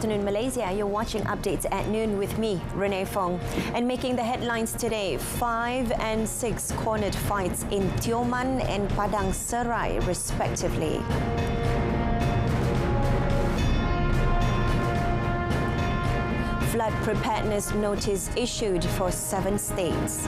afternoon, Malaysia. You're watching Updates at Noon with me, Renee Fong. And making the headlines today, 5 and 6 cornered fights in Tioman and Padang Serai, respectively. Flood preparedness notice issued for 7 states.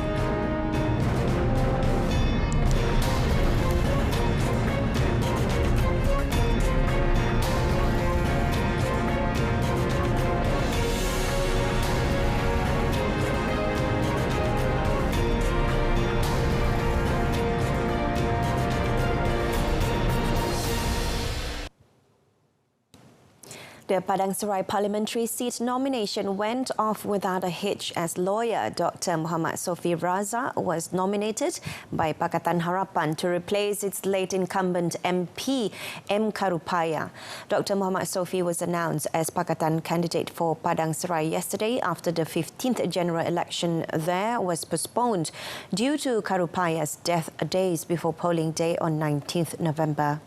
The Padang Serai parliamentary seat nomination went off without a hitch as lawyer Dr. Muhammad Sofi Raza was nominated by Pakatan Harapan to replace its late incumbent MP M. Karupaya. Dr. Muhammad Sofi was announced as Pakatan candidate for Padang Serai yesterday after the 15th general election there was postponed due to Karupaya's death days before polling day on 19th November.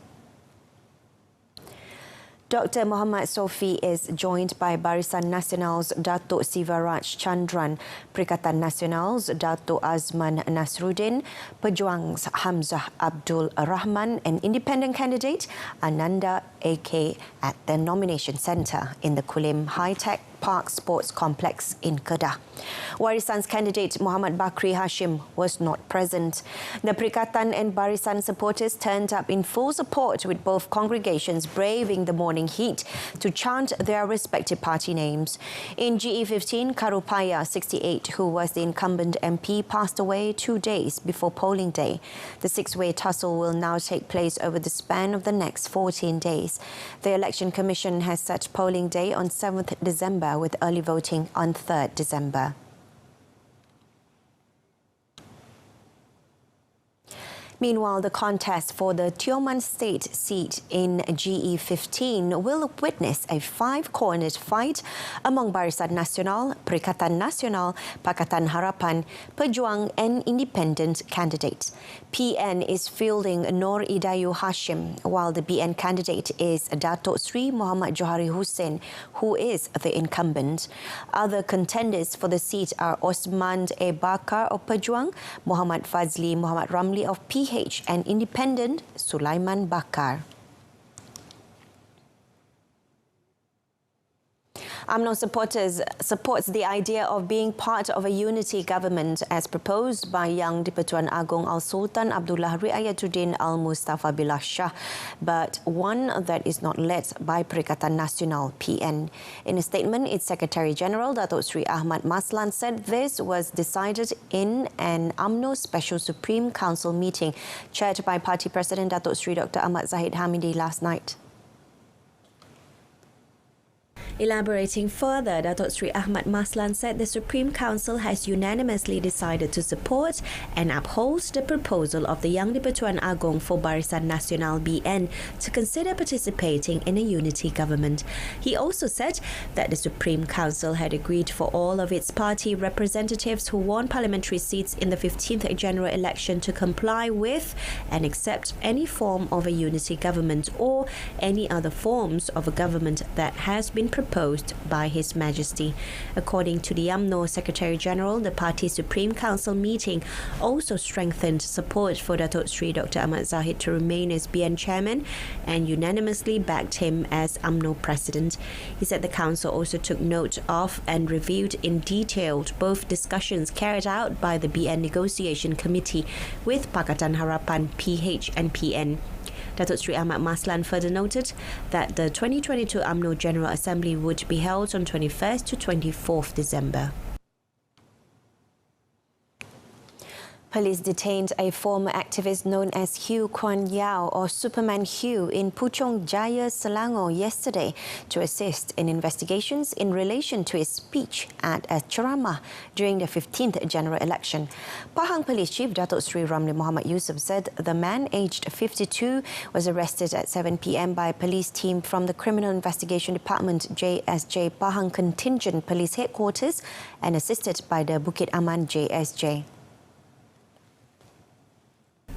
Dr. Muhammad Sofi is joined by Barisan Nasional's Datuk Sivaraj Chandran, Perikatan Nasional's Datuk Azman Nasruddin, Pejuang's Hamzah Abdul Rahman, and independent candidate Ananda AK at the nomination centre in the Kulim High-Tech Park Sports Complex in Kedah. Warisan's candidate Muhammad Bakri Hashim was not present. The Perikatan and Barisan supporters turned up in full support with both congregations braving the morning heat to chant their respective party names. In GE15, Karupaya, 68, who was the incumbent MP, passed away 2 days before polling day. The 6-way tussle will now take place over the span of the next 14 days. The Election Commission has set polling day on 7th December with early voting on 3rd December. Meanwhile, the contest for the Tioman State seat in GE15 will witness a 5-cornered fight among Barisan Nasional, Perikatan Nasional, Pakatan Harapan, Pejuang and independent candidates. PN is fielding Nur Idayu Hashim, while the BN candidate is Datuk Sri Muhammad Johari Hussein, who is the incumbent. Other contenders for the seat are Osman A. Bakar of Pejuang, Muhammad Fazli Muhammad Ramli of PH and independent Sulaiman Bakar. UMNO supports the idea of being part of a unity government as proposed by Yang di-Pertuan Agong Al-Sultan Abdullah Riayatuddin Al-Mustafa Billah Shah, but one that is not led by Perikatan Nasional (PN). In a statement, its Secretary General Datuk Sri Ahmad Maslan said this was decided in an UMNO Special Supreme Council meeting chaired by Party President Datuk Sri Dr. Ahmad Zahid Hamidi last night. Elaborating further, Datuk Sri Ahmad Maslan said the Supreme Council has unanimously decided to support and uphold the proposal of the Yang di-Pertuan Agong for Barisan Nasional BN to consider participating in a unity government. He also said that the Supreme Council had agreed for all of its party representatives who won parliamentary seats in the 15th general election to comply with and accept any form of a unity government or any other forms of a government that has been proposed by His Majesty. According to the UMNO Secretary General, the party's Supreme Council meeting also strengthened support for Datuk Sri Dr. Ahmad Zahid to remain as BN chairman and unanimously backed him as UMNO president. He said the council also took note of and reviewed in detail both discussions carried out by the BN negotiation committee with Pakatan Harapan, PH and PN. Datuk Sri Ahmad Maslan further noted that the 2022 UMNO General Assembly would be held on 21st to 24th December. Police detained a former activist known as Hugh Kwan Yao or Superman Hugh in Puchong Jaya, Selangor yesterday to assist in investigations in relation to his speech at a ceramah during the 15th general election. Pahang Police Chief Datuk Sri Ramli Muhammad Yusof said the man aged 52 was arrested at 7 p.m. by a police team from the Criminal Investigation Department JSJ Pahang Contingent Police Headquarters and assisted by the Bukit Aman JSJ.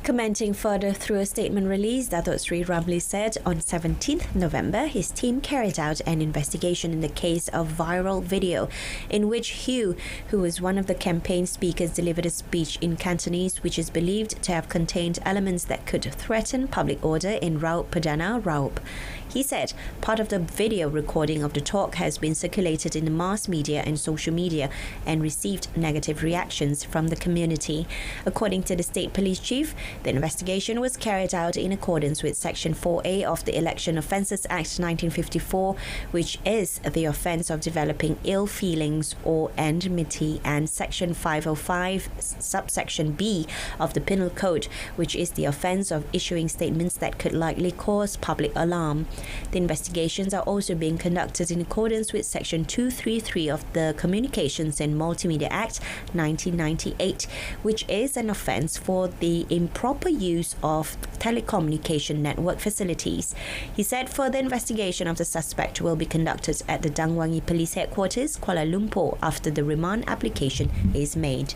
Commenting further through a statement released, Datuk Sri Ramli said on 17th November his team carried out an investigation in the case of viral video in which Hugh, who was one of the campaign speakers, delivered a speech in Cantonese which is believed to have contained elements that could threaten public order in Raup Perdana, Raup. He said part of the video recording of the talk has been circulated in the mass media and social media and received negative reactions from the community. According to the State Police Chief, the investigation was carried out in accordance with Section 4A of the Election Offences Act 1954, which is the offence of developing ill feelings or enmity, and Section 505, subsection B of the Penal Code, which is the offence of issuing statements that could likely cause public alarm. The investigations are also being conducted in accordance with Section 233 of the Communications and Multimedia Act 1998, which is an offence for the improper use of telecommunication network facilities. He said further investigation of the suspect will be conducted at the Dangwangi Police Headquarters, Kuala Lumpur, after the remand application is made.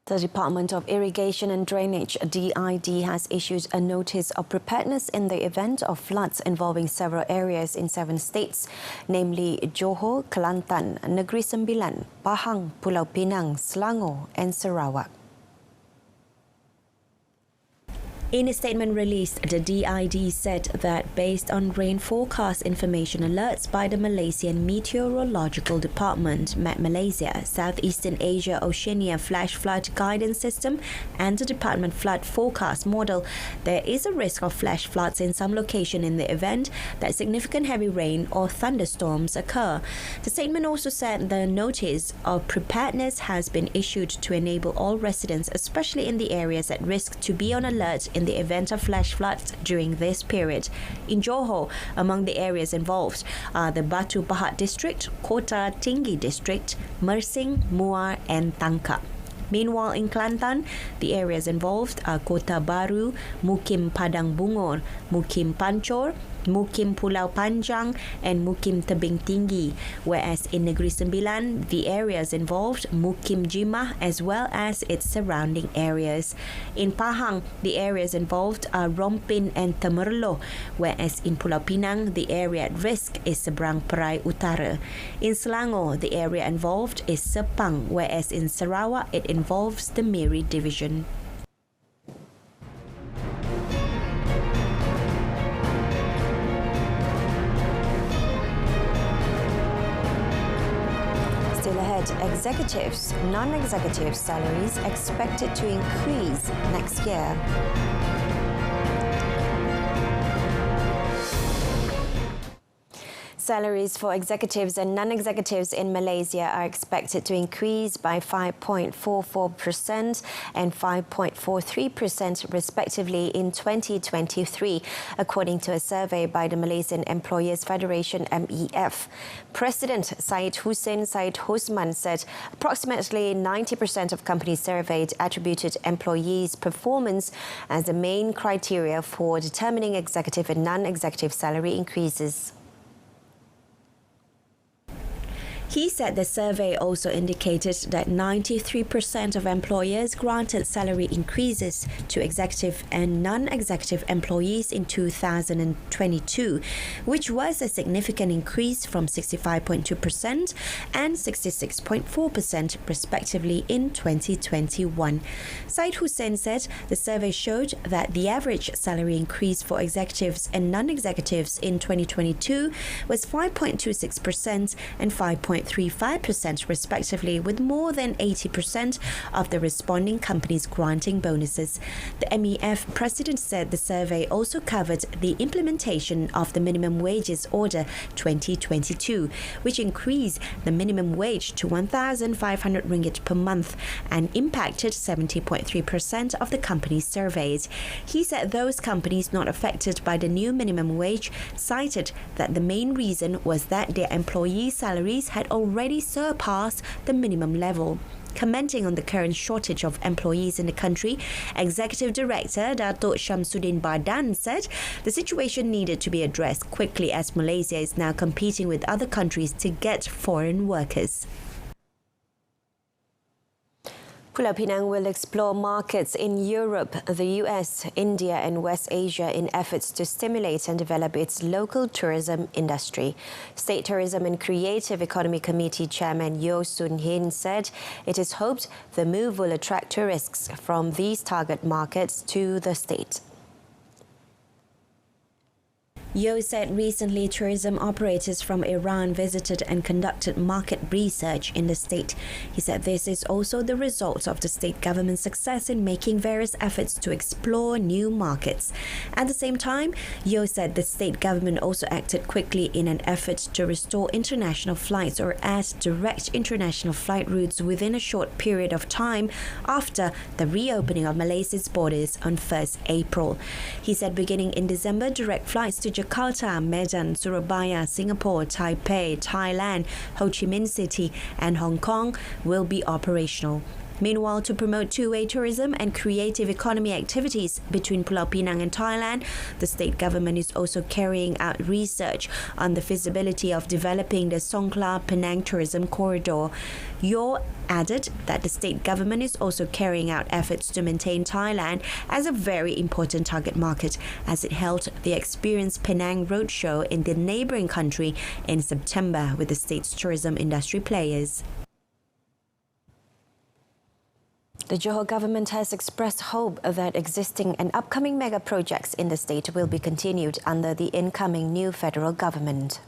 The Department of Irrigation and Drainage, DID, has issued a notice of preparedness in the event of floods involving several areas in 7 states, namely Johor, Kelantan, Negeri Sembilan, Pahang, Pulau Pinang, Selangor and Sarawak. In a statement released, the DID said that based on rain forecast information alerts by the Malaysian Meteorological Department, Met Malaysia, Southeastern Asia Oceania Flash Flood Guidance System and the Department Flood Forecast Model, there is a risk of flash floods in some location in the event that significant heavy rain or thunderstorms occur. The statement also said the notice of preparedness has been issued to enable all residents, especially in the areas at risk, to be on alert in the event of flash floods during this period. In Johor, among the areas involved are the Batu Pahat District, Kota Tinggi District, Mersing, Muar and Tangkap. Meanwhile, in Kelantan, the areas involved are Kota Baru, Mukim Padang Bungor, Mukim Pancor, Mukim Pulau Panjang and Mukim Tebing Tinggi, whereas in Negeri Sembilan, the areas involved Mukim Jimah as well as its surrounding areas. In Pahang, the areas involved are Rompin and Temerloh, whereas in Pulau Pinang, the area at risk is Seberang Perai Utara. In Selangor, the area involved is Sepang, whereas in Sarawak, it involves the Miri Division. Still ahead, executives, non-executive salaries expected to increase next year. Salaries for executives and non-executives in Malaysia are expected to increase by 5.44% and 5.43% respectively in 2023, according to a survey by the Malaysian Employers Federation MEF. President Syed Hosman said approximately 90% of companies surveyed attributed employees' performance as the main criteria for determining executive and non-executive salary increases. He said the survey also indicated that 93% of employers granted salary increases to executive and non-executive employees in 2022, which was a significant increase from 65.2% and 66.4% respectively in 2021. Syed Hussain said the survey showed that the average salary increase for executives and non-executives in 2022 was 5.26% and 5.35% respectively, with more than 80% of the responding companies granting bonuses. The MEF president said the survey also covered the implementation of the Minimum Wages Order 2022, which increased the minimum wage to 1,500 ringgit per month and impacted 70.3% of the companies surveyed. He said those companies not affected by the new minimum wage cited that the main reason was that their employee salaries had already surpassed the minimum level. Commenting on the current shortage of employees in the country, Executive Director Datuk Shamsuddin Badan said the situation needed to be addressed quickly as Malaysia is now competing with other countries to get foreign workers. Pulau Pinang will explore markets in Europe, the US, India and West Asia in efforts to stimulate and develop its local tourism industry. State Tourism and Creative Economy Committee Chairman Yeo Soon Hin said it is hoped the move will attract tourists from these target markets to the state. Yeo said recently tourism operators from Iran visited and conducted market research in the state. He said this is also the result of the state government's success in making various efforts to explore new markets. At the same time, Yeo said the state government also acted quickly in an effort to restore international flights or add direct international flight routes within a short period of time after the reopening of Malaysia's borders on 1st April. He said beginning in December, direct flights to Jakarta, Medan, Surabaya, Singapore, Taipei, Thailand, Ho Chi Minh City and Hong Kong will be operational. Meanwhile, to promote two-way tourism and creative economy activities between Pulau Pinang and Thailand, the state government is also carrying out research on the feasibility of developing the Songkhla-Penang tourism corridor. Yeo added that the state government is also carrying out efforts to maintain Thailand as a very important target market as it held the Experience Penang Roadshow in the neighbouring country in September with the state's tourism industry players. The Johor government has expressed hope that existing and upcoming mega projects in the state will be continued under the incoming new federal government.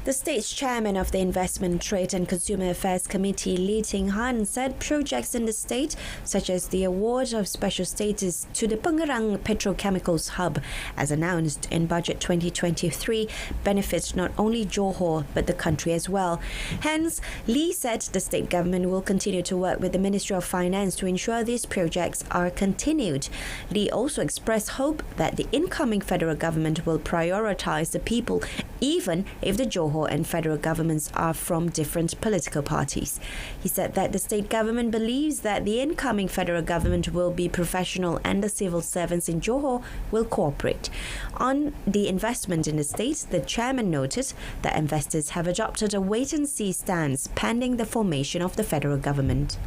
The state's chairman of the Investment, Trade and Consumer Affairs Committee, Lee Ting Han, said projects in the state, such as the award of special status to the Pengerang Petrochemicals Hub, as announced in Budget 2023, benefit not only Johor but the country as well. Hence, Lee said the state government will continue to work with the Ministry of Finance to ensure these projects are continued. Lee also expressed hope that the incoming federal government will prioritise the people, even if the Johor and federal governments are from different political parties. He said that the state government believes that the incoming federal government will be professional and the civil servants in Johor will cooperate. On the investment in the state, the chairman noted that investors have adopted a wait-and-see stance pending the formation of the federal government.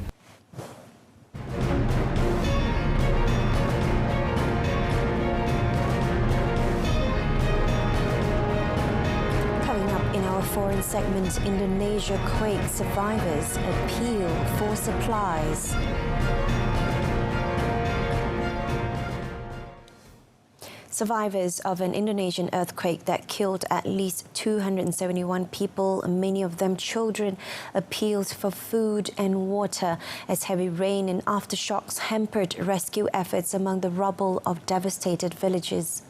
Foreign segment, Indonesia quake survivors appeal for supplies. Survivors of an Indonesian earthquake that killed at least 271 people, many of them children, appealed for food and water as heavy rain and aftershocks hampered rescue efforts among the rubble of devastated villages.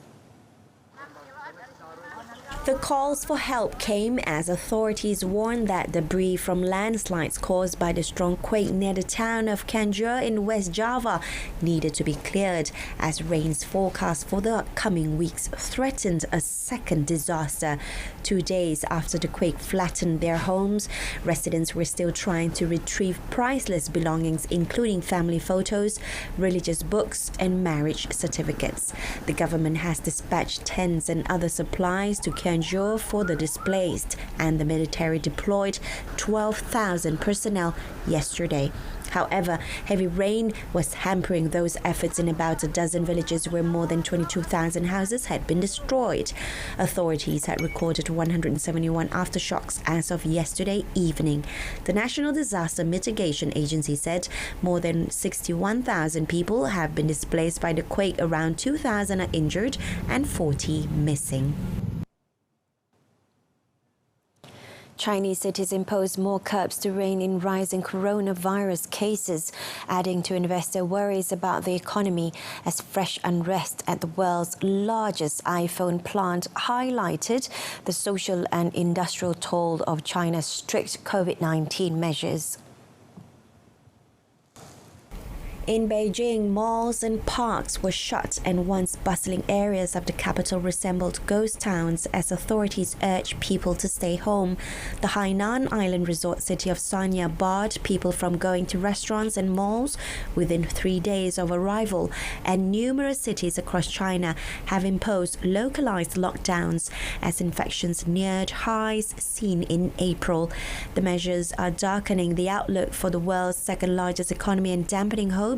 The calls for help came as authorities warned that debris from landslides caused by the strong quake near the town of Cianjur in West Java needed to be cleared as rains forecast for the upcoming weeks threatened a second disaster. 2 days after the quake flattened their homes, residents were still trying to retrieve priceless belongings including family photos, religious books and marriage certificates. The government has dispatched tents and other supplies to Cianjur for the displaced, and the military deployed 12,000 personnel yesterday. However, heavy rain was hampering those efforts in about a dozen villages where more than 22,000 houses had been destroyed. Authorities had recorded 171 aftershocks as of yesterday evening. The National Disaster Mitigation Agency said more than 61,000 people have been displaced by the quake, around 2,000 are injured and 40 missing. Chinese cities impose more curbs to rein in rising coronavirus cases, adding to investor worries about the economy as fresh unrest at the world's largest iPhone plant highlighted the social and industrial toll of China's strict COVID-19 measures. In Beijing, malls and parks were shut and once bustling areas of the capital resembled ghost towns as authorities urged people to stay home. The Hainan Island resort city of Sanya barred people from going to restaurants and malls within 3 days of arrival, and numerous cities across China have imposed localized lockdowns as infections neared highs seen in April. The measures are darkening the outlook for the world's second largest economy and dampening hopes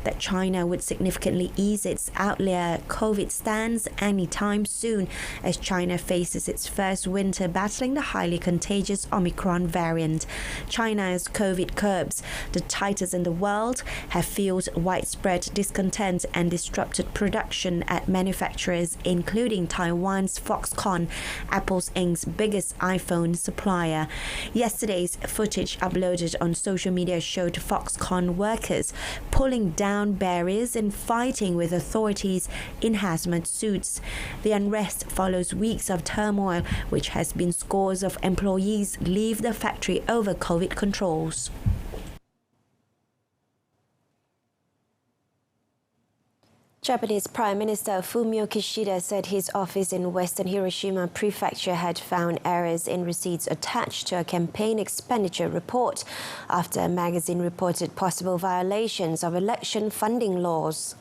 that China would significantly ease its outlier COVID stance anytime soon, as China faces its first winter battling the highly contagious Omicron variant. China's COVID curbs, the tightest in the world, have fueled widespread discontent and disrupted production at manufacturers, including Taiwan's Foxconn, Apple Inc.'s biggest iPhone supplier. Yesterday's footage uploaded on social media showed Foxconn workers pulling down barriers and fighting with authorities in hazmat suits. The unrest follows weeks of turmoil, which has been scores of employees leave the factory over COVID controls. Japanese Prime Minister Fumio Kishida said his office in Western Hiroshima Prefecture had found errors in receipts attached to a campaign expenditure report after a magazine reported possible violations of election funding laws.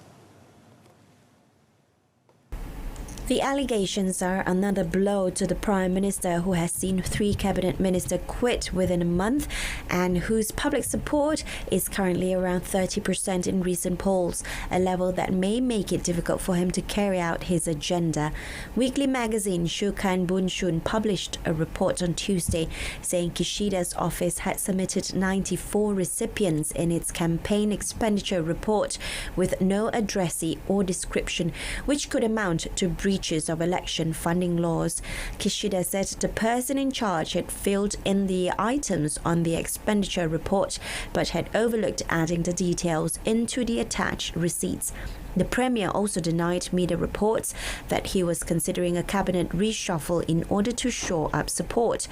The allegations are another blow to the Prime Minister, who has seen 3 cabinet ministers quit within a month and whose public support is currently around 30% in recent polls, a level that may make it difficult for him to carry out his agenda. Weekly magazine Shukan Bunshun published a report on Tuesday saying Kishida's office had submitted 94 recipients in its campaign expenditure report with no addressee or description, which could amount to breaches of election funding laws. Kishida said the person in charge had filled in the items on the expenditure report but had overlooked adding the details into the attached receipts. The Premier also denied media reports that he was considering a cabinet reshuffle in order to shore up support.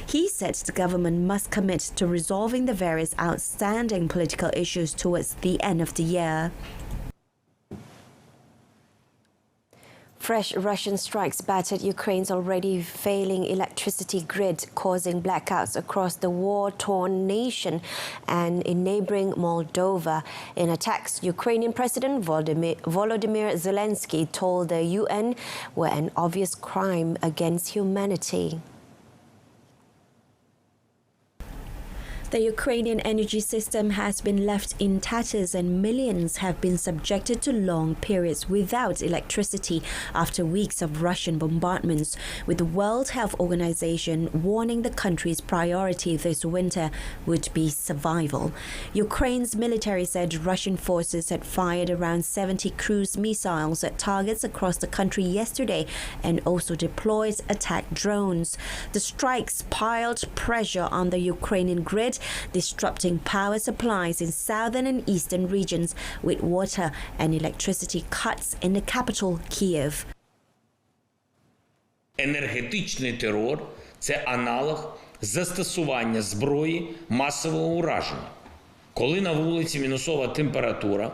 He said the government must commit to resolving the various outstanding political issues towards the end of the year. Fresh Russian strikes battered Ukraine's already failing electricity grid, causing blackouts across the war-torn nation and in neighboring Moldova. In attacks, Ukrainian President Volodymyr Zelensky told the UN were an obvious crime against humanity. The Ukrainian energy system has been left in tatters and millions have been subjected to long periods without electricity after weeks of Russian bombardments, with the World Health Organization warning the country's priority this winter would be survival. Ukraine's military said Russian forces had fired around 70 cruise missiles at targets across the country yesterday and also deployed attack drones. The strikes piled pressure on the Ukrainian grid, disrupting power supplies in southern and eastern regions with water and electricity cuts in the capital, Kyiv. Енергетичний терор – це аналог застосування зброї масового ураження. Коли на вулиці мінусова температура,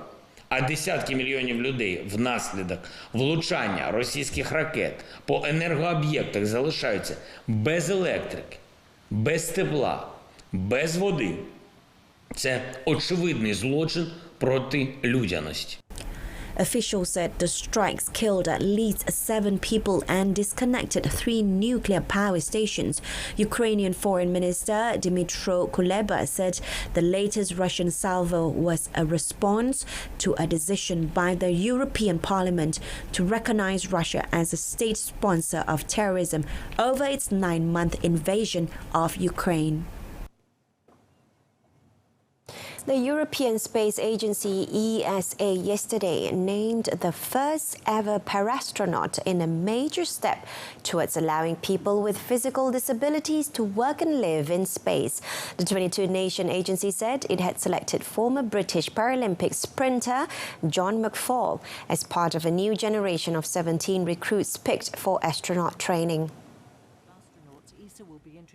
а десятки мільйонів людей внаслідок влучання російських ракет по енергооб'єктах залишаються без електрики, без тепла, без води. Це очевидний злочин проти людяності. Officials said the strikes killed at least 7 people and disconnected 3 nuclear power stations. Ukrainian Foreign Minister Dmytro Kuleba said the latest Russian salvo was a response to a decision by the European Parliament to recognize Russia as a state sponsor of terrorism over its 9-month invasion of Ukraine. The European Space Agency ESA yesterday named the first ever parastronaut in a major step towards allowing people with physical disabilities to work and live in space. The 22-nation agency said it had selected former British Paralympic sprinter John McFall as part of a new generation of 17 recruits picked for astronaut training.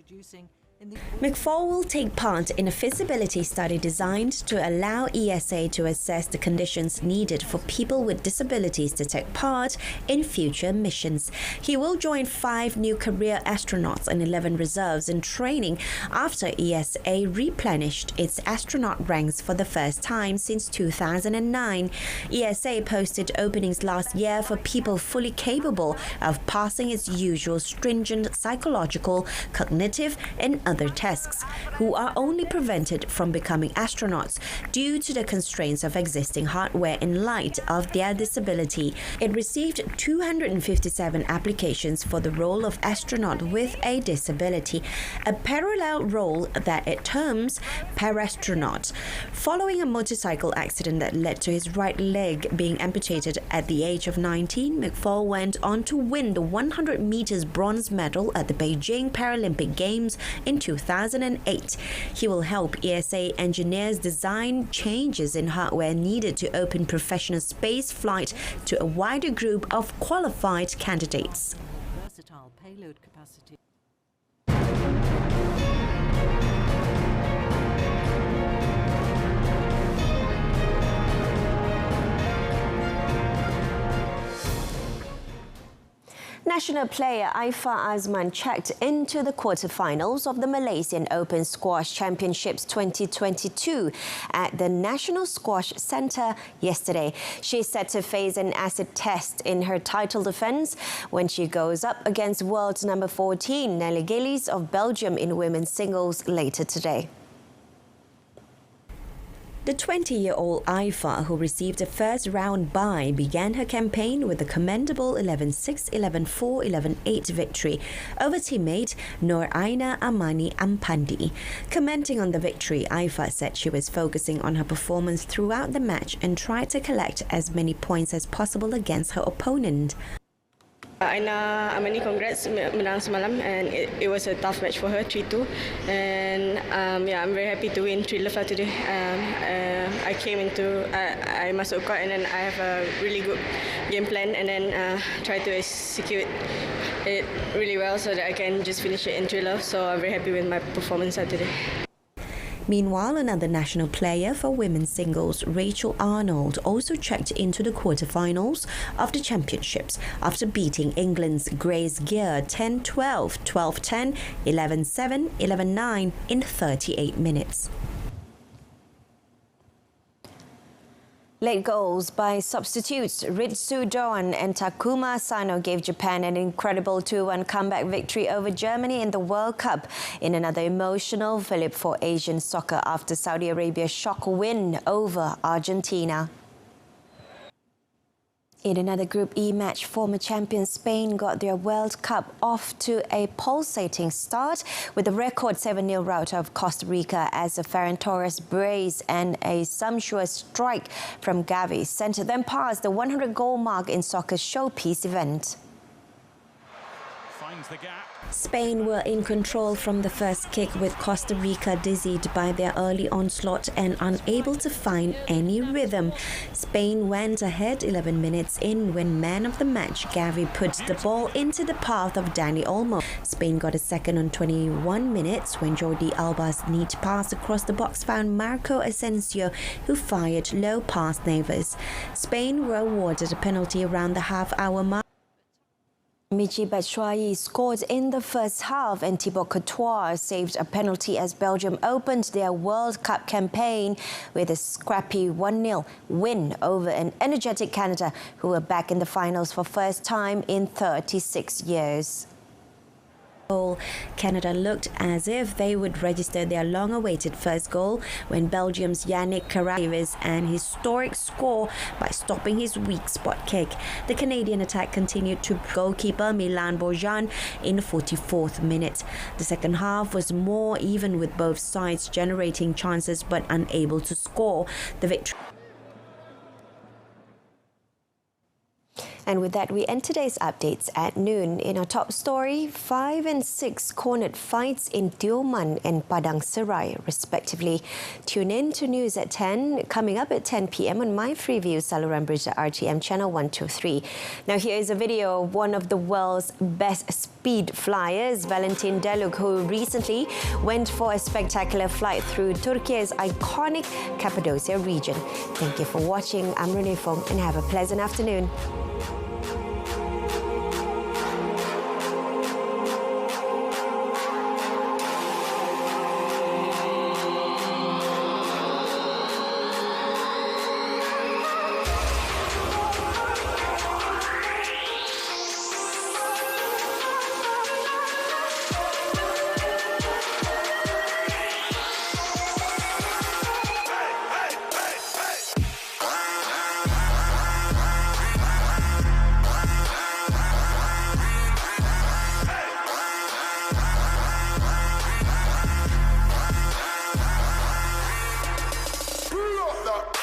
introducing in the McFaul will take part in a feasibility study designed to allow ESA to assess the conditions needed for people with disabilities to take part in future missions. He will join 5 new career astronauts and 11 reserves in training after ESA replenished its astronaut ranks for the first time since 2009. ESA posted openings last year for people fully capable of passing its usual stringent psychological, cognitive, and other tests, who are only prevented from becoming astronauts due to the constraints of existing hardware in light of their disability. It received 257 applications for the role of astronaut with a disability, a parallel role that it terms parastronaut. Following a motorcycle accident that led to his right leg being amputated at the age of 19, McFaul went on to win the 100 meters bronze medal at the Beijing Paralympic Games in 2008. He will help ESA engineers design changes in hardware needed to open professional space flight to a wider group of qualified candidates. versatile payload capacity. National player Aifa Azman checked into the quarterfinals of the Malaysian Open Squash Championships 2022 at the National Squash Centre yesterday. She's set to face an acid test in her title defence when she goes up against world number 14 Nelly Gillies of Belgium in women's singles later today. The 20-year-old Aifa, who received a first-round bye, began her campaign with a commendable 11-6, 11-4, 11-8 victory over teammate Nur Aina Amani Ampandi. Commenting on the victory, Aifa said she was focusing on her performance throughout the match and tried to collect as many points as possible against her opponent. Aina Amani, congrats, menang semalam, and it was a tough match for her, 3-2. And I'm very happy to win 3 love today. I came into, I masuk court and then I have a really good game plan and then try to execute it really well so that I can just finish it in 3 love. So I'm very happy with my performance today. Meanwhile, another national player for women's singles, Rachel Arnold, also checked into the quarterfinals of the championships after beating England's Grace Gear 10-12, 12-10, 11-7, 11-9 in 38 minutes. Late goals by substitutes Ritsu Doan and Takuma Sano gave Japan an incredible 2-1 comeback victory over Germany in the World Cup in another emotional fillip for Asian soccer after Saudi Arabia's shock win over Argentina. In another Group E match, former champion Spain got their World Cup off to a pulsating start with a record 7-0 rout of Costa Rica as a Ferran Torres brace and a sumptuous strike from Gavi sent them past the 100-goal mark in soccer's showpiece event. Finds the gap. Spain were in control from the first kick, with Costa Rica dizzied by their early onslaught and unable to find any rhythm. Spain went ahead 11 minutes in when man of the match Gavi put the ball into the path of Dani Olmo. Spain got a second on 21 minutes when Jordi Alba's neat pass across the box found Marco Asensio, who fired low past Neves. Spain were awarded a penalty around the half-hour mark. Michy Batshuayi scored in the first half and Thibaut Courtois saved a penalty as Belgium opened their World Cup campaign with a scrappy 1-0 win over an energetic Canada, who were back in the finals for first time in 36 years. Canada looked as if they would register their long-awaited first goal when Belgium's Yannick Caraves an historic score by stopping his weak spot kick. The Canadian attack continued to goalkeeper Milan Borjan in the 44th minute. The second half was more even, with both sides generating chances but unable to score. The victory And with that, we end today's updates at noon. In our top story, 5 and 6 cornered fights in Tioman and Padang Serai, respectively. Tune in to news at 10, coming up at 10 p.m. on My Freeview, saluran Berita RTM channel 123. Now, here is a video of one of the world's best speed flyers, Valentin Deluk, who recently went for a spectacular flight through Turkey's iconic Cappadocia region. Thank you for watching. I'm Renee Fong, and have a pleasant afternoon. Pull up that.